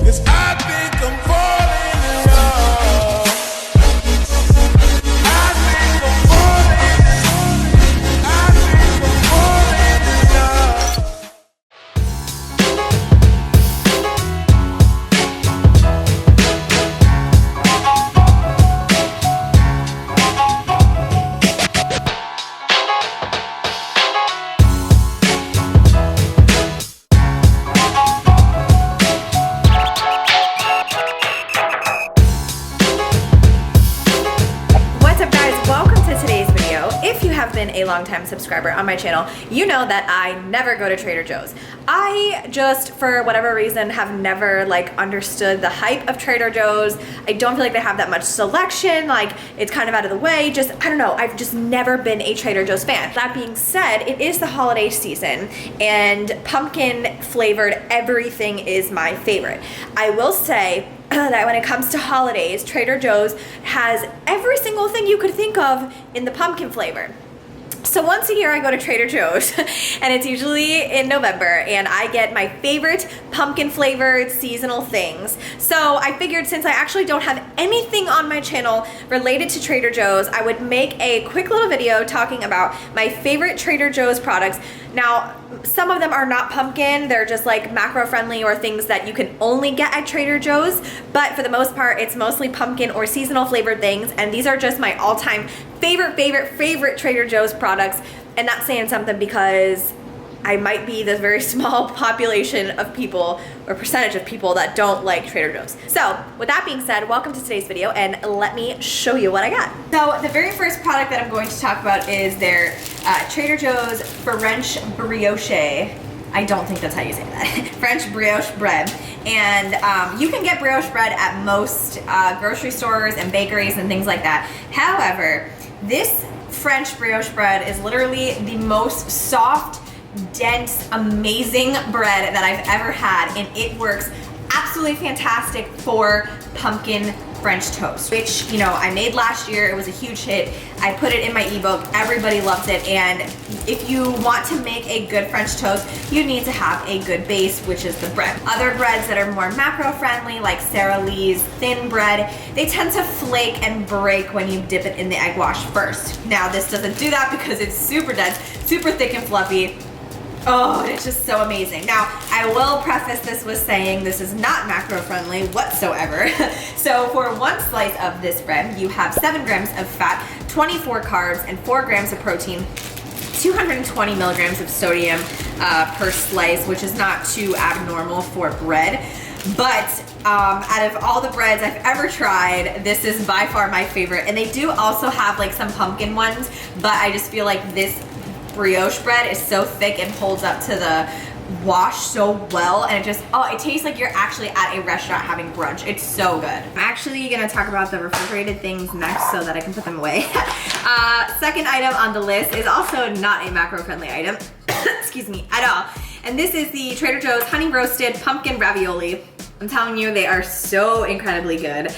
'cause I think I'm falling in love. I think I'm falling in love. A long-time subscriber on my channel, you know that I never go to Trader Joe's. I just, for whatever reason, have never like understood the hype of Trader Joe's. I don't feel like they have that much selection, like it's kind of out of the way. Just, I don't know, I've just never been a Trader Joe's fan. That being said, it is the holiday season and pumpkin flavored everything is my favorite. I will say that when it comes to holidays, Trader Joe's has every single thing you could think of in the pumpkin flavor. So once a year I go to Trader Joe's and it's usually in November and I get my favorite pumpkin flavored seasonal things. So I figured since I actually don't have anything on my channel related to Trader Joe's, I would make a quick little video talking about my favorite Trader Joe's products. Now, some of them are not pumpkin, they're just like macro friendly or things that you can only get at Trader Joe's, but for the most part it's mostly pumpkin or seasonal flavored things, and these are just my all-time favorite Trader Joe's products. And that's saying something because I might be this very small population of people or percentage of people that don't like Trader Joe's. So with that being said, welcome to today's video and let me show you what I got. So the very first product that I'm going to talk about is their Trader Joe's French brioche. I don't think that's how you say that. French brioche bread. And you can get brioche bread at most grocery stores and bakeries and things like that. However, this French brioche bread is literally the most soft, dense, amazing bread that I've ever had, and it works absolutely fantastic for pumpkin French toast, which, you know, I made last year. It was a huge hit. I put it in my ebook. Everybody loves it. And if you want to make a good French toast, you need to have a good base, which is the bread. Other breads that are more macro friendly, like Sara Lee's thin bread, they tend to flake and break when you dip it in the egg wash first. Now, this doesn't do that because it's super dense, super thick and fluffy. Oh, it's just so amazing. Now, I will preface this with saying this is not macro friendly whatsoever. So for one slice of this bread, you have 7 grams of fat, 24 carbs, and 4 grams of protein, 220 milligrams of sodium per slice, which is not too abnormal for bread. But out of all the breads I've ever tried, this is by far my favorite. And they do also have like some pumpkin ones, but I just feel like this brioche bread is so thick and holds up to the wash so well, and it just, oh, it tastes like you're actually at a restaurant having brunch. It's so good. I'm actually gonna talk about the refrigerated things next so that I can put them away. Second item on the list is also not a macro-friendly item, excuse me, at all. And this is the Trader Joe's honey roasted pumpkin ravioli. I'm telling you, they are so incredibly good.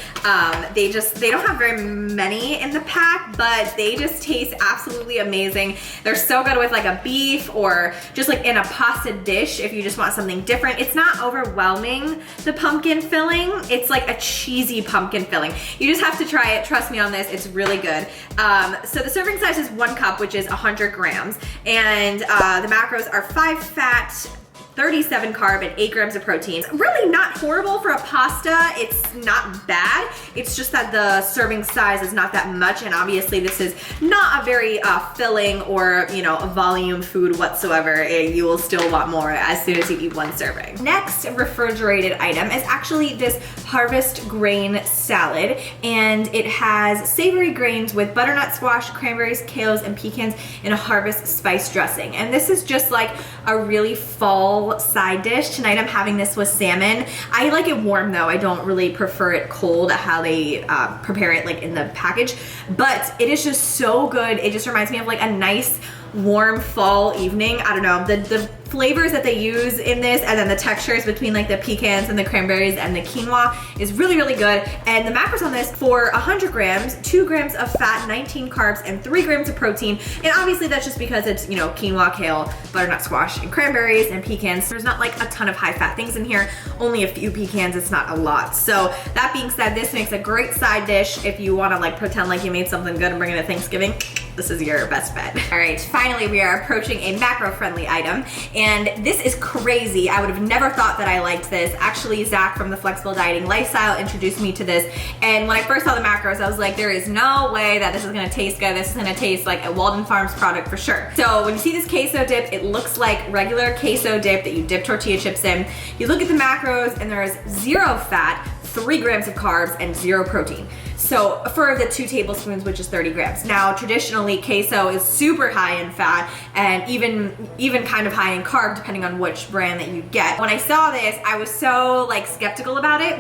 They don't have very many in the pack, but they just taste absolutely amazing. They're so good with like a beef or just like in a pasta dish if you just want something different. It's not overwhelming, the pumpkin filling. It's like a cheesy pumpkin filling. You just have to try it. Trust me on this, it's really good. So the serving size is 1 cup, which is 100 grams. And the macros are 5 fat, 37 carb, and 8 grams of protein. Really not horrible for a pasta. It's not bad. It's just that the serving size is not that much, and obviously this is not a very filling or, you know, a volume food whatsoever. You will still want more as soon as you eat 1 serving. Next refrigerated item is actually this harvest grain salad, and it has savory grains with butternut squash, cranberries, kales, and pecans in a harvest spice dressing. And this is just like a really fall side dish. Tonight I'm having this with salmon. I like it warm though. I don't really prefer it cold, how they prepare it like in the package, but it is just so good. It just reminds me of like a nice warm fall evening. I don't know, the flavors that they use in this, and then the textures between like the pecans and the cranberries and the quinoa is really, really good. And the macros on this, for 100 grams, 2 grams of fat, 19 carbs, and 3 grams of protein. And obviously that's just because it's, you know, quinoa, kale, butternut squash, and cranberries, and pecans. There's not like a ton of high fat things in here, only a few pecans, it's not a lot. So that being said, this makes a great side dish if you wanna like pretend like you made something good and bring it to Thanksgiving. This is your best bet. All right, finally we are approaching a macro-friendly item, and this is crazy. I would have never thought that I liked this. Actually, Zach from the Flexible Dieting Lifestyle introduced me to this, and when I first saw the macros, I was like, there is no way that this is gonna taste good. This is gonna taste like a Walden Farms product for sure. So when you see this queso dip, it looks like regular queso dip that you dip tortilla chips in. You look at the macros, and there is 0 fat, 3 grams of carbs, and 0 protein. So for the 2 tablespoons, which is 30 grams. Now, traditionally, queso is super high in fat and even kind of high in carb, depending on which brand that you get. When I saw this, I was so like skeptical about it,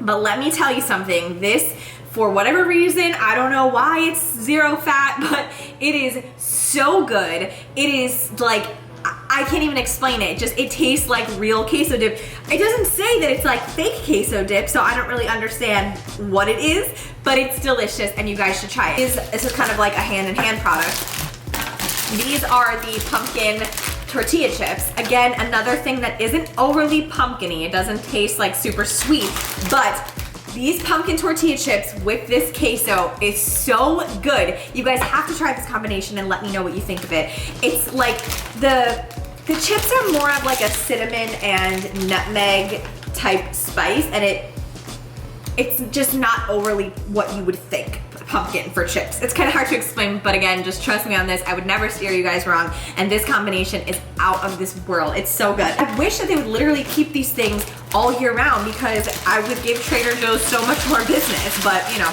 but let me tell you something. This, for whatever reason, I don't know why it's 0 fat, but it is so good. It is like, I can't even explain it. It tastes like real queso dip. It doesn't say that it's like fake queso dip, so I don't really understand what it is, but it's delicious and you guys should try it. This is kind of like a hand-in-hand product. These are the pumpkin tortilla chips. Again, another thing that isn't overly pumpkin-y. It doesn't taste like super sweet, but these pumpkin tortilla chips with this queso is so good. You guys have to try this combination and let me know what you think of it. It's like the chips are more of like a cinnamon and nutmeg type spice, and it's just not overly what you would think pumpkin for chips. It's kind of hard to explain, but again, just trust me on this. I would never steer you guys wrong, and this combination is out of this world. It's so good. I wish that they would literally keep these things all year round, because I would give Trader Joe's so much more business, but you know,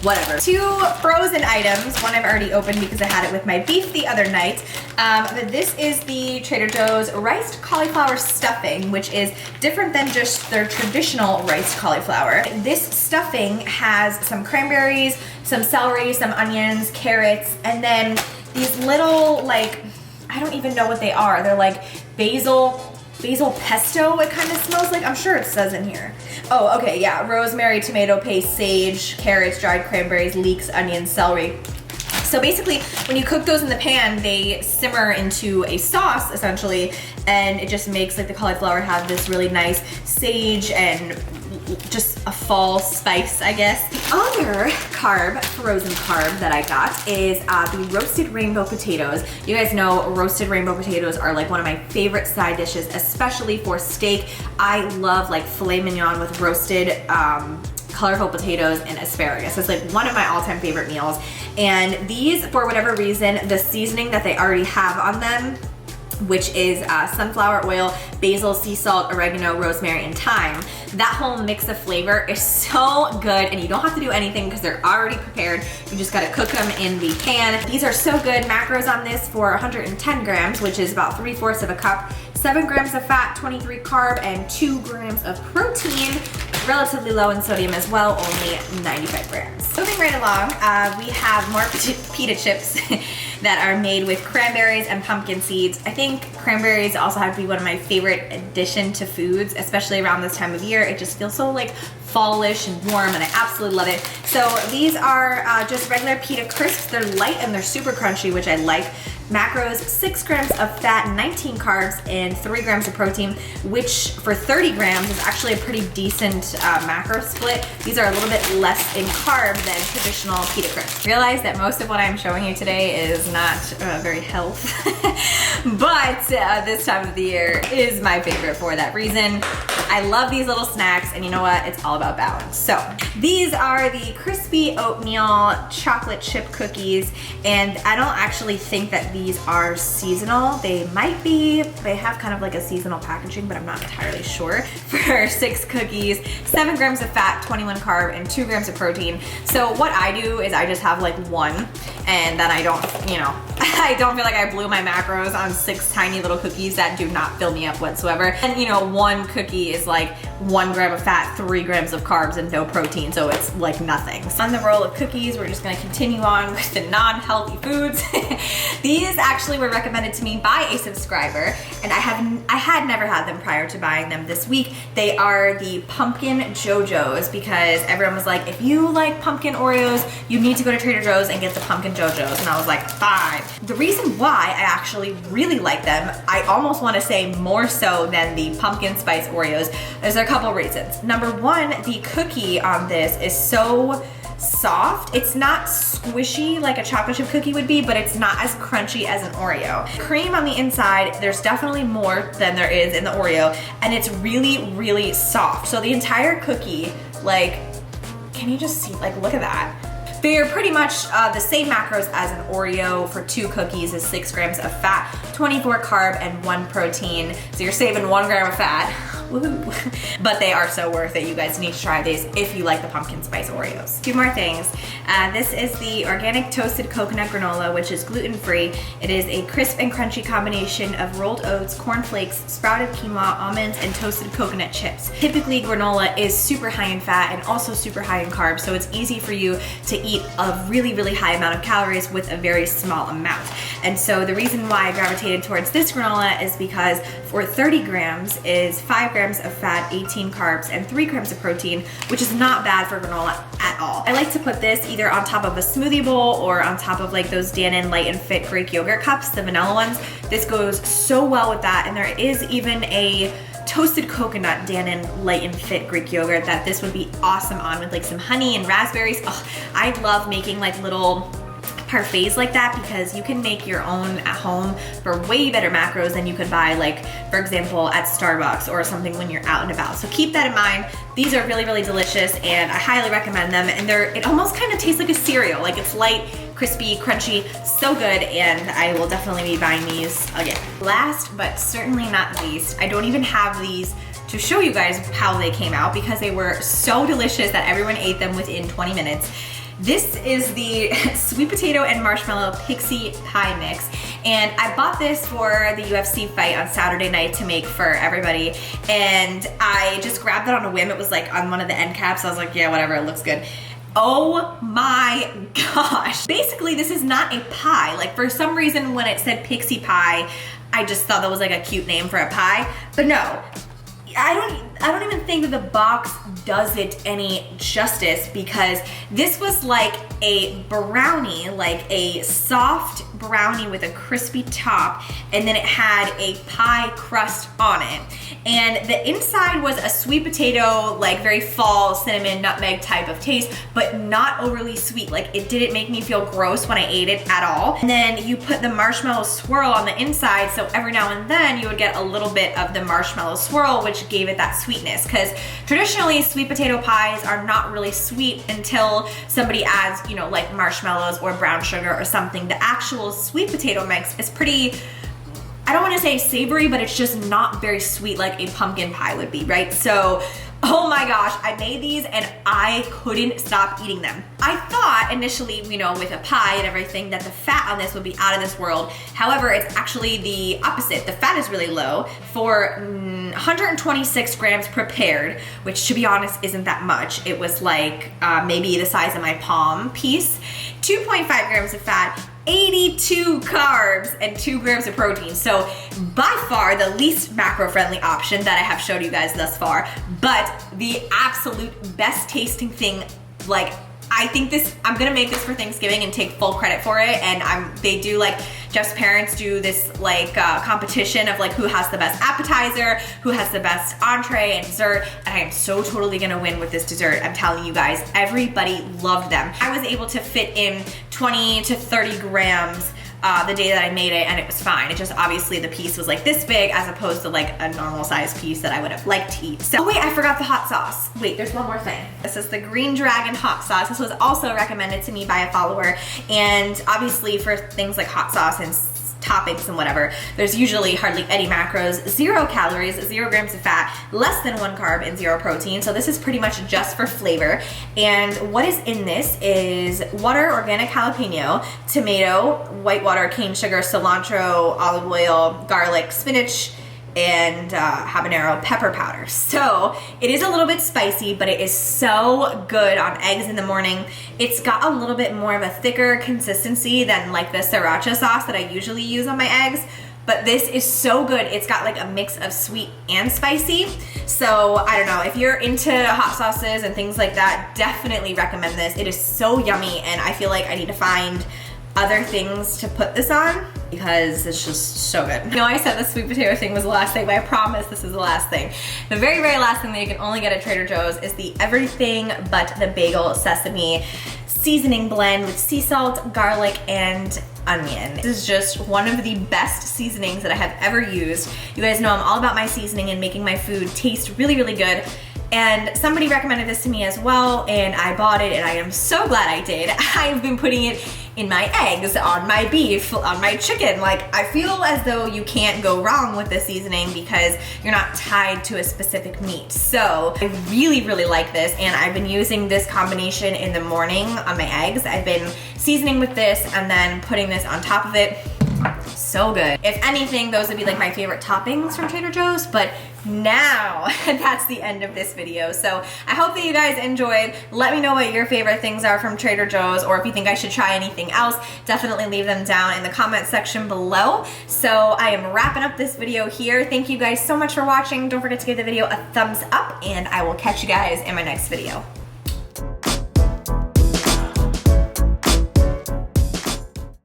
whatever. 2 frozen items. One I've already opened because I had it with my beef the other night. But this is the Trader Joe's riced cauliflower stuffing, which is different than just their traditional riced cauliflower. This stuffing has some cranberries, some celery, some onions, carrots, and then these little, like, I don't even know what they are. They're like basil pesto, it kind of smells like. I'm sure it says in here. Oh, okay, yeah. Rosemary, tomato paste, sage, carrots, dried cranberries, leeks, onions, celery. So basically, when you cook those in the pan, they simmer into a sauce, essentially, and it just makes like the cauliflower have this really nice sage and just a fall spice, I guess. The other frozen carb that I got is the roasted rainbow potatoes. You guys know roasted rainbow potatoes are like one of my favorite side dishes, especially for steak. I love like filet mignon with roasted colorful potatoes and asparagus. It's like one of my all-time favorite meals. And these, for whatever reason, the seasoning that they already have on them, which is sunflower oil, basil, sea salt, oregano, rosemary, and thyme. That whole mix of flavor is so good, and you don't have to do anything because they're already prepared. You just gotta cook them in the pan. These are so good. Macros on this for 110 grams, which is about 3/4 of a cup. 7 grams of fat, 23 carb, and 2 grams of protein. Relatively low in sodium as well, only 95 grams. Moving right along, we have more pita chips that are made with cranberries and pumpkin seeds. I think cranberries also have to be one of my favorite addition to foods, especially around this time of year. It just feels so like fallish and warm, and I absolutely love it. So these are just regular pita crisps. They're light and they're super crunchy, which I like. Macros, 6 grams of fat, 19 carbs, and 3 grams of protein, which for 30 grams is actually a pretty decent macro split. These are a little bit less in carb than traditional pita crisps. Realize that most of what I'm showing you today is not very health, but this time of the year is my favorite for that reason. I love these little snacks, and you know what? It's all about balance. So these are the crispy oatmeal chocolate chip cookies, and I don't actually think that these are seasonal. They might be. They have kind of like a seasonal packaging, but I'm not entirely sure. For 6 cookies, 7 grams of fat, 21 carb, and 2 grams of protein. So what I do is I just have like one, and then I don't, you know, I don't feel like I blew my macros on 6 tiny little cookies that do not fill me up whatsoever. And you know, 1 cookie is like 1 gram of fat, 3 grams of carbs, and no protein, so it's like nothing. So on the roll of cookies, we're just gonna continue on with the non-healthy foods. These actually were recommended to me by a subscriber, and I had never had them prior to buying them this week. They are the pumpkin JoJo's, because everyone was like, if you like pumpkin Oreos, you need to go to Trader Joe's and get the pumpkin JoJo's. And I was like, fine. The reason why I actually really like them, I almost want to say more so than the pumpkin spice Oreos, there's a couple reasons. Number 1, the cookie on this is so soft. It's not squishy like a chocolate chip cookie would be, but it's not as crunchy as an Oreo. Cream on the inside, there's definitely more than there is in the Oreo, and it's really, really soft. So the entire cookie, like, can you just see, like, look at that. They are pretty much the same macros as an Oreo. For 2 cookies is 6 grams of fat, 24 carb, and 1 protein. So you're saving 1 gram of fat. Woo. But they are so worth it. You guys need to try these if you like the pumpkin spice Oreos. 2 more things. This is the organic toasted coconut granola, which is gluten-free. It is a crisp and crunchy combination of rolled oats, corn flakes, sprouted quinoa, almonds, and toasted coconut chips. Typically, granola is super high in fat and also super high in carbs, so it's easy for you to eat a really, really high amount of calories with a very small amount. And so the reason why I gravitated towards this granola is because for 30 grams is 5 grams of fat, 18 carbs, and 3 grams of protein, which is not bad for granola at all. I like to put this either on top of a smoothie bowl or on top of like those Dannon Light and Fit Greek yogurt cups, the vanilla ones. This goes so well with that, and there is even a toasted coconut Dannon Light and Fit Greek yogurt that this would be awesome on with like some honey and raspberries. Oh, I love making like little parfaits like that, because you can make your own at home for way better macros than you could buy, like for example at Starbucks or something when you're out and about. So keep that in mind. These are really, really delicious, and I highly recommend them. And it almost kind of tastes like a cereal. Like, it's light, crispy, crunchy, so good, and I will definitely be buying these again. Last but certainly not least, I don't even have these to show you guys how they came out, because they were so delicious that everyone ate them within 20 minutes. This is the sweet potato and marshmallow pixie pie mix, and I bought this for the UFC fight on Saturday night to make for everybody, and I just grabbed it on a whim. It was like on one of the end caps. I was like, yeah, whatever, it looks good. Oh my gosh. Basically, this is not a pie. Like, for some reason when it said pixie pie, I just thought that was like a cute name for a pie, but no. I don't even think that the box does it any justice, because this was like a brownie, like a soft brownie with a crispy top, and then it had a pie crust on it. And the inside was a sweet potato, like very fall, cinnamon, nutmeg type of taste, but not overly sweet. Like, it didn't make me feel gross when I ate it at all. And then you put the marshmallow swirl on the inside, so every now and then you would get a little bit of the marshmallow swirl, which gave it that sweetness. Because traditionally, sweet potato pies are not really sweet until somebody adds, you know, like marshmallows or brown sugar or something. The actual sweet potato mix is pretty, I don't want to say savory, but it's just not very sweet like a pumpkin pie would be, right? So, oh my gosh, I made these and I couldn't stop eating them. I thought initially, you know, with a pie and everything, that the fat on this would be out of this world. However, it's actually the opposite. The fat is really low. For 126 grams prepared, which to be honest isn't that much. It was like maybe the size of my palm piece. 2.5 grams of fat, 82 carbs, and 2 grams of protein. So by far the least macro-friendly option that I have showed you guys thus far, but the absolute best tasting thing. Like, I think this, I'm gonna make this for Thanksgiving and take full credit for it. And they do, like, Jeff's parents do this like competition of like who has the best appetizer, who has the best entree and dessert, and I am so totally gonna win with this dessert. I'm telling you guys, everybody loved them. I was able to fit in 20 to 30 grams the day that I made it, and it was fine. It just, obviously the piece was like this big as opposed to like a normal size piece that I would have liked to eat. So, oh wait, I forgot the hot sauce. Wait, there's one more thing. This is the Green Dragon hot sauce. This was also recommended to me by a follower, and obviously for things like hot sauce and toppings and whatever. There's usually hardly any macros, 0 calories, 0 grams of fat, less than 1 carb, and 0 protein. So this is pretty much just for flavor. And what is in this is water, organic jalapeno, tomato, white water, cane sugar, cilantro, olive oil, garlic, spinach, and habanero pepper powder. So it is a little bit spicy, but it is so good on eggs in the morning. It's got a little bit more of a thicker consistency than like the sriracha sauce that I usually use on my eggs, but this is so good. It's got like a mix of sweet and spicy. So I don't know, if you're into hot sauces and things like that, definitely recommend this. It is so yummy, and I feel like I need to find other things to put this on because it's just so good. I know I said the sweet potato thing was the last thing, but I promise this is the last thing. The very, very last thing that you can only get at Trader Joe's is the everything but the bagel sesame seasoning blend with sea salt, garlic, and onion. This is just one of the best seasonings that I have ever used. You guys know I'm all about my seasoning and making my food taste really, really good. And somebody recommended this to me as well, and I bought it, and I am so glad I did. I've been putting it in my eggs, on my beef, on my chicken. Like, I feel as though you can't go wrong with this seasoning because you're not tied to a specific meat. So I really, really like this, and I've been using this combination in the morning on my eggs. I've been seasoning with this and then putting this on top of it. So good. If anything, those would be like my favorite toppings from Trader Joe's, but now that's the end of this video. So I hope that you guys enjoyed. Let me know what your favorite things are from Trader Joe's, or if you think I should try anything else, definitely leave them down in the comment section below. So I am wrapping up this video here. Thank you guys so much for watching. Don't forget to give the video a thumbs up, and I will catch you guys in my next video.